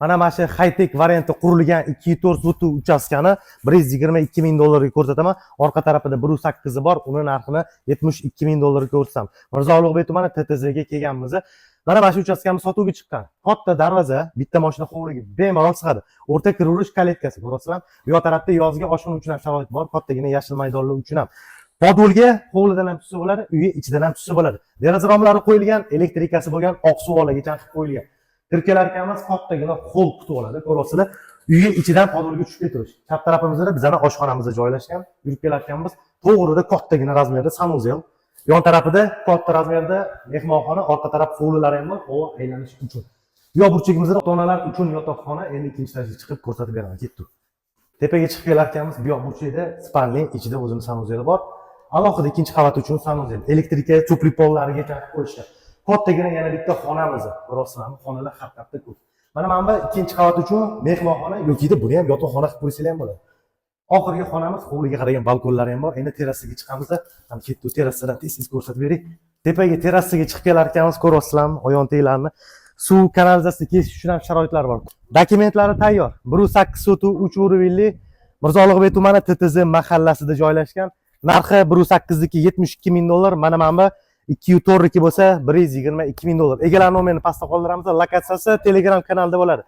Mana shu high-tech variantda qurilgan 2.4 sotuv uchastkani 122 ming dollarga ko'rsataman. Orqa tarafida 1.8 bor, uni narxini 72 ming dollarga ko'rsatam. Mirzo Ulug'bek tumani TTZga kelganmiz. Mana shu uchastkamiz sotuvga chiqqan. Katta darvoza, bitta mashina hovliga bemalol sig'adi. O'rta kiraverish kaletkasi, ko'rasizlar. Bu yoq tarafda yozgi oshxona uchun ham sharoit bor, kattagina yashil maydonlar uchun ham. Podolga hovlidan ham tushsa bo'ladi, uyi ichidan ham tushsa bo'ladi. Deraza romlari qo'yilgan, elektrikasi bo'lgan, oq suv olagacha qilib qo'yilgan. Kirkalarkamiz kattagina hol quti bo'ladi, ko'rasizlar. Uyi ichidan podolga tushib ketirish. Chap tarafimizda bizning oshxonamiz joylashgan. Yurib kelayotganmiz to'g'rida kattagina razmerda sanuzel. Yon tarafida katta razmerda mehmonxona, orqa taraf hovlilari ham bor, havo aylanish uchun. Bu burchagimizda ota-onalar uchun yotoqxona, endi ikkinchi etajga chiqib ko'rsatib beraman, ketdi. Tepaga chiqib kelayotganmiz, bu yoq burchakda spalni ichida o'zining sanuzeli bor. Alohida ikkinchi qavat uchun sanuzel, elektrika, cho'pli pollariga qo'yishgan. Kattagina yana bitta xonamiz bor. Ko'rasizlarmi? Xonalar har tarafda ko'p. Mana bu ikkinchi qavat uchun mehmonxona yoki buni ham yotoqxona qilib qo'ysalar ham bo'ladi. Oxirgi xonamiz hovliga qaragan balkonlari ham bor. Endi terasaga chiqamiz. Ham ketdi, terasadan tez ko'rsatib bering. Tepaga terasaga chiqib kelar ekanmiz, ko'rasizlarmi? Oyon teglarni. Suv kanalizatsiya kesish uchun ham sharoitlar bor. Dokumentlari tayyor. 1.8 sotuv 3 o'rinli Mirzo Ulug'bek tumani TTZ mahallasida joylashgan. Narxi 1.8 niki 72 ming dollar. Mana bu 2.4 bo'lsa 122 ming dollar. Egalar nomerini pastda qoldiramiz. Lokatsiyasi Telegram kanalida bo'ladi.